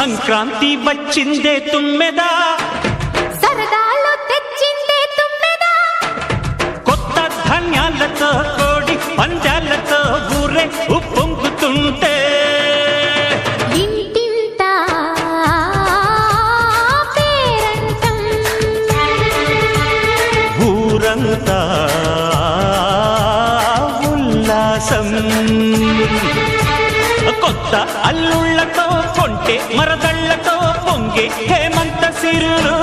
సంక్రాంతి వచ్చిందే తుమ్మెదా, సరదాలో తెచ్చిందే తుమ్మెదా, కొత్త ధాన్యాలతో కోడి పందాలతో ఊరే ఉప్పొంగుతుంటే ఇంటింత పేరంటం, ఊరంతా ఉల్లాసం. కొత్త అల్లుళ్ళతో కొంటే మరదళ్లతో పొంగే హేమంత సిరులు